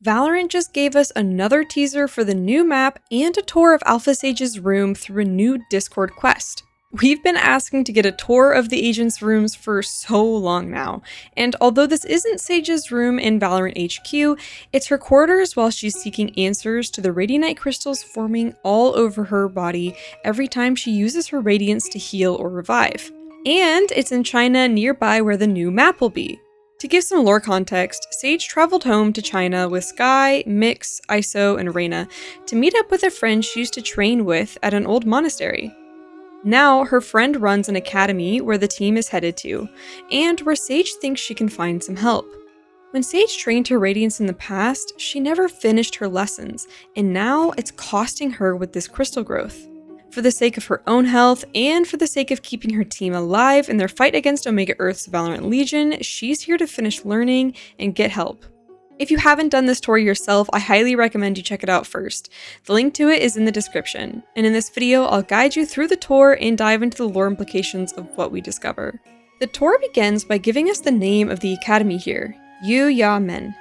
Valorant just gave us another teaser for the new map and a tour of Alpha Sage's room through a new Discord quest. We've been asking to get a tour of the agent's rooms for so long now, and although this isn't Sage's room in Valorant HQ, it's her quarters while she's seeking answers to the Radianite crystals forming all over her body every time she uses her radiance to heal or revive. And it's in China nearby where the new map will be. To give some lore context, Sage traveled home to China with Sky, Mix, ISO, and Reyna to meet up with a friend she used to train with at an old monastery. Now, her friend runs an academy where the team is headed to, and where Sage thinks she can find some help. When Sage trained her Radiance in the past, she never finished her lessons, and now it's costing her with this crystal growth. For the sake of her own health, and for the sake of keeping her team alive in their fight against Omega Earth's Valorant Legion, she's here to finish learning and get help. If you haven't done this tour yourself, I highly recommend you check it out first. The link to it is in the description, and in this video, I'll guide you through the tour and dive into the lore implications of what we discover. The tour begins by giving us the name of the academy here, Yu Ya Men.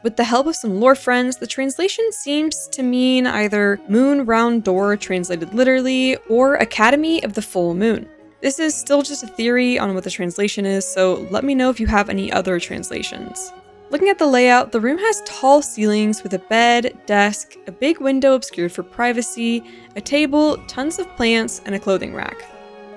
With the help of some lore friends, the translation seems to mean either Moon Round Door translated literally, or Academy of the Full Moon. This is still just a theory on what the translation is, so let me know if you have any other translations. Looking at the layout, the room has tall ceilings with a bed, desk, a big window obscured for privacy, a table, tons of plants, and a clothing rack.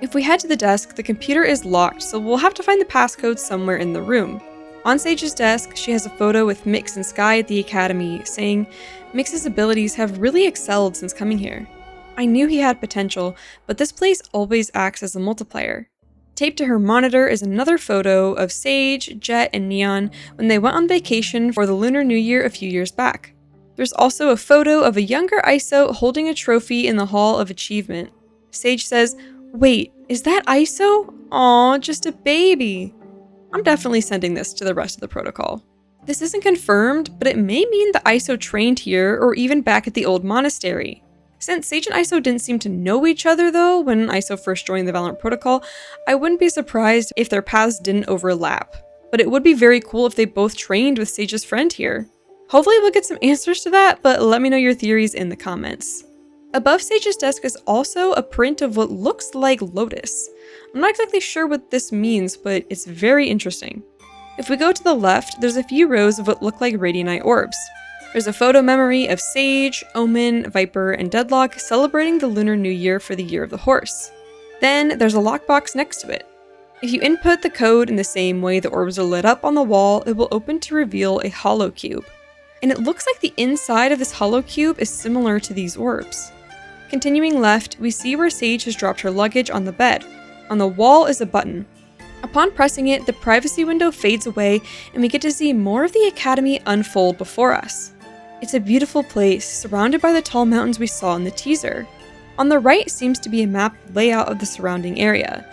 If we head to the desk, the computer is locked, so we'll have to find the passcode somewhere in the room. On Sage's desk, she has a photo with Mix and Sky at the academy, saying Mix's abilities have really excelled since coming here. I knew he had potential, but this place always acts as a multiplier. Taped to her monitor is another photo of Sage, Jet, and Neon when they went on vacation for the Lunar New Year a few years back. There's also a photo of a younger ISO holding a trophy in the Hall of Achievement. Sage says, "Wait, is that ISO? Aw, just a baby." I'm definitely sending this to the rest of the protocol. This isn't confirmed, but it may mean the ISO trained here or even back at the old monastery. Since Sage and ISO didn't seem to know each other though when ISO first joined the Valorant protocol, I wouldn't be surprised if their paths didn't overlap. But it would be very cool if they both trained with Sage's friend here. Hopefully we'll get some answers to that, but let me know your theories in the comments. Above Sage's desk is also a print of what looks like Lotus. I'm not exactly sure what this means, but it's very interesting. If we go to the left, there's a few rows of what look like Radianite orbs. There's a photo memory of Sage, Omen, Viper, and Deadlock celebrating the Lunar New Year for the Year of the Horse. Then there's a lockbox next to it. If you input the code in the same way the orbs are lit up on the wall, it will open to reveal a Holo cube. And it looks like the inside of this Holo cube is similar to these orbs. Continuing left, we see where Sage has dropped her luggage on the bed. On the wall is a button. Upon pressing it, the privacy window fades away and we get to see more of the academy unfold before us. It's a beautiful place, surrounded by the tall mountains we saw in the teaser. On the right seems to be a map layout of the surrounding area.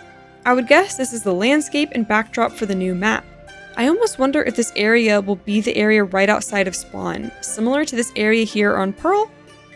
I would guess this is the landscape and backdrop for the new map. I almost wonder if this area will be the area right outside of spawn, similar to this area here on Pearl?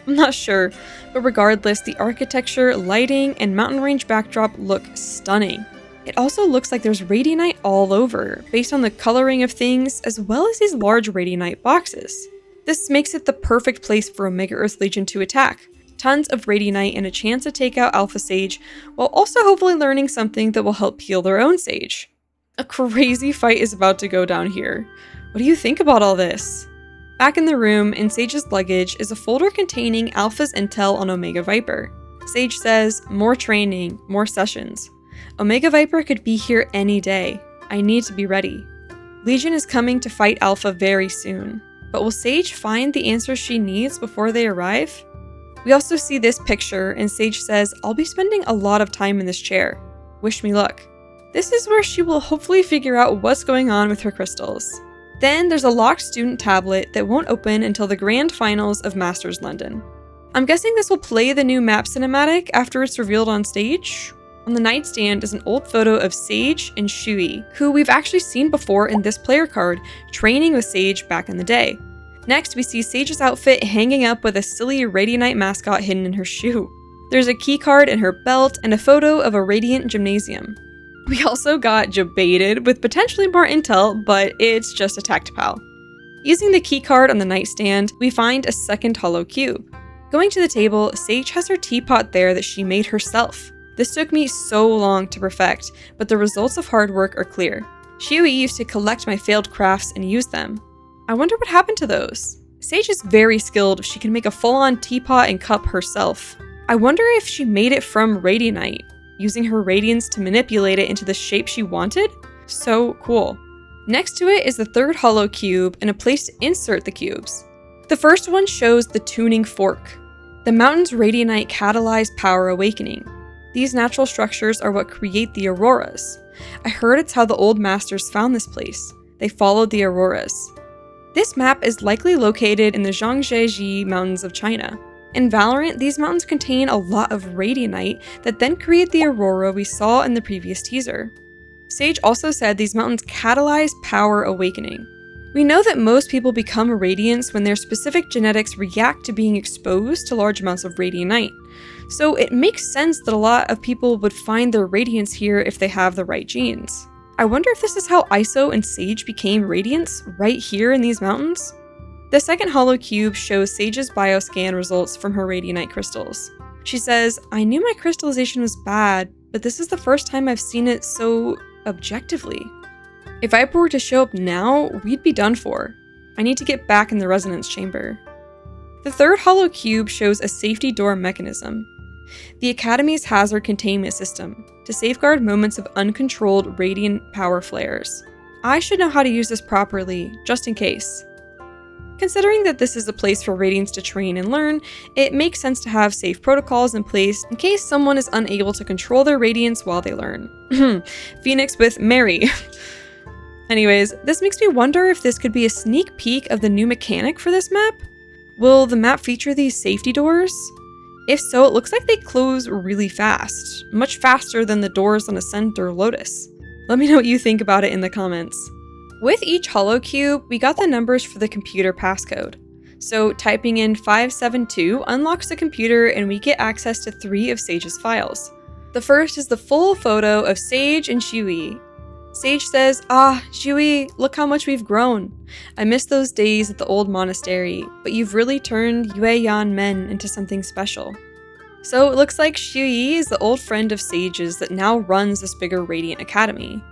I'm not sure, but regardless, the architecture, lighting, and mountain range backdrop look stunning. It also looks like there's Radianite all over, based on the coloring of things, as well as these large Radianite boxes. This makes it the perfect place for Omega Earth Legion to attack. Tons of Radianite and a chance to take out Alpha Sage, while also hopefully learning something that will help heal their own Sage. A crazy fight is about to go down here. What do you think about all this? Back in the room, in Sage's luggage, is a folder containing Alpha's intel on Omega Viper. Sage says, more training, more sessions. Omega Viper could be here any day. I need to be ready. Legion is coming to fight Alpha very soon. But will Sage find the answers she needs before they arrive? We also see this picture, and Sage says, I'll be spending a lot of time in this chair. Wish me luck. This is where she will hopefully figure out what's going on with her crystals. Then there's a locked student tablet that won't open until the grand finals of Masters London. I'm guessing this will play the new map cinematic after it's revealed on stage. On the nightstand is an old photo of Sage and Shui, who we've actually seen before in this player card, training with Sage back in the day. Next, we see Sage's outfit hanging up with a silly Radianite mascot hidden in her shoe. There's a keycard in her belt and a photo of a Radiant gymnasium. We also got Jebaited with potentially more intel, but it's just a tactile. Using the keycard on the nightstand, we find a second Holo cube. Going to the table, Sage has her teapot there that she made herself. This took me so long to perfect, but the results of hard work are clear. Shui used to collect my failed crafts and use them. I wonder what happened to those. Sage is very skilled. She can make a full-on teapot and cup herself. I wonder if she made it from radianite, using her radiance to manipulate it into the shape she wanted? So cool. Next to it is the third Holo cube and a place to insert the cubes. The first one shows the tuning fork. The mountain's radianite catalyzed power awakening. These natural structures are what create the auroras. I heard it's how the old masters found this place. They followed the auroras. This map is likely located in the Zhangjiajie Mountains of China. In Valorant, these mountains contain a lot of radianite that then create the aurora we saw in the previous teaser. Sage also said these mountains catalyze power awakening. We know that most people become radiants when their specific genetics react to being exposed to large amounts of radianite. So it makes sense that a lot of people would find their radiance here if they have the right genes. I wonder if this is how Iso and Sage became radiants, right here in these mountains? The second Holo cube shows Sage's bioscan results from her radianite crystals. She says, "I knew my crystallization was bad, but this is the first time I've seen it so objectively. If Viper were to show up now, we'd be done for. I need to get back in the resonance chamber." The third Holo cube shows a safety door mechanism. The Academy's hazard containment system, to safeguard moments of uncontrolled radiant power flares. I should know how to use this properly, just in case. Considering that this is a place for Radiants to train and learn, it makes sense to have safe protocols in place in case someone is unable to control their Radiance while they learn. Phoenix with Mary. Anyways, this makes me wonder if this could be a sneak peek of the new mechanic for this map? Will the map feature these safety doors? If so, it looks like they close really fast, much faster than the doors on Ascent or Lotus. Let me know what you think about it in the comments. With each Holo cube, we got the numbers for the computer passcode. So typing in 572 unlocks the computer and we get access to 3 of Sage's files. The first is the full photo of Sage and Shui. Sage says, "Ah, Shui, look how much we've grown. I miss those days at the old monastery, but you've really turned Yueyan men into something special." So it looks like Shui is the old friend of Sage's that now runs this bigger Radiant Academy.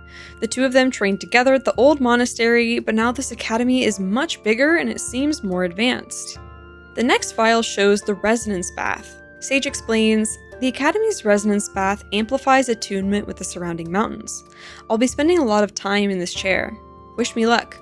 The two of them trained together at the old monastery, but now this academy is much bigger and it seems more advanced. The next file shows the resonance bath. Sage explains, "The Academy's resonance bath amplifies attunement with the surrounding mountains. I'll be spending a lot of time in this chair. Wish me luck."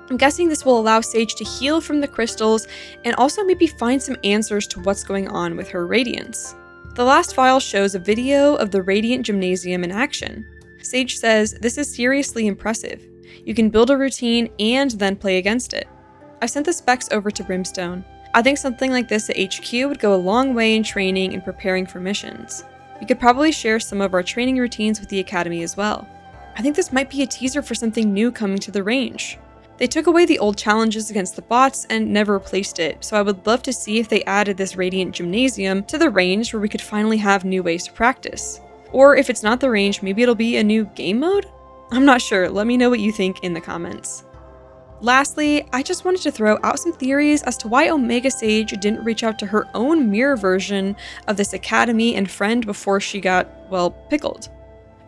I'm guessing this will allow Sage to heal from the crystals and also maybe find some answers to what's going on with her radiance. The last file shows a video of the Radiant Gymnasium in action. Sage says, "This is seriously impressive. You can build a routine and then play against it." I've sent the specs over to Brimstone. I think something like this at HQ would go a long way in training and preparing for missions. We could probably share some of our training routines with the Academy as well. I think this might be a teaser for something new coming to the range. They took away the old challenges against the bots and never replaced it, so I would love to see if they added this Radiant Gymnasium to the range where we could finally have new ways to practice. Or if it's not the range, maybe it'll be a new game mode? I'm not sure, let me know what you think in the comments. Lastly, I just wanted to throw out some theories as to why Omega Sage didn't reach out to her own mirror version of this academy and friend before she got, well, pickled.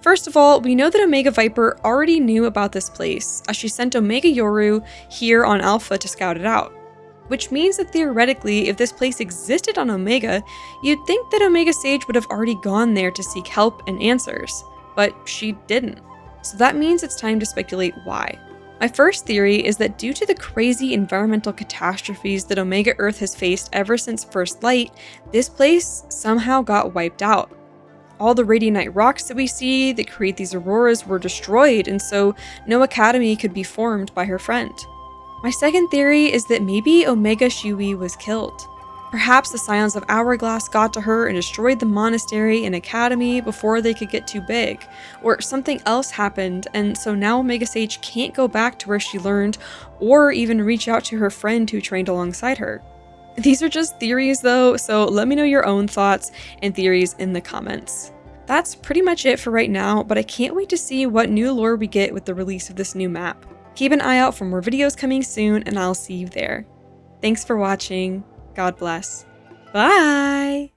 First of all, we know that Omega Viper already knew about this place, as she sent Omega Yoru here on Alpha to scout it out. Which means that theoretically, if this place existed on Omega, you'd think that Omega Sage would have already gone there to seek help and answers, but she didn't. So that means it's time to speculate why. My first theory is that due to the crazy environmental catastrophes that Omega Earth has faced ever since First Light, this place somehow got wiped out. All the radianite rocks that we see that create these auroras were destroyed, and so no academy could be formed by her friend. My second theory is that maybe Omega Shui was killed. Perhaps the Scions of Hourglass got to her and destroyed the monastery and academy before they could get too big, or something else happened, and so now Omega Sage can't go back to where she learned or even reach out to her friend who trained alongside her. These are just theories though, so let me know your own thoughts and theories in the comments. That's pretty much it for right now, but I can't wait to see what new lore we get with the release of this new map. Keep an eye out for more videos coming soon, and I'll see you there. Thanks for watching. God bless. Bye!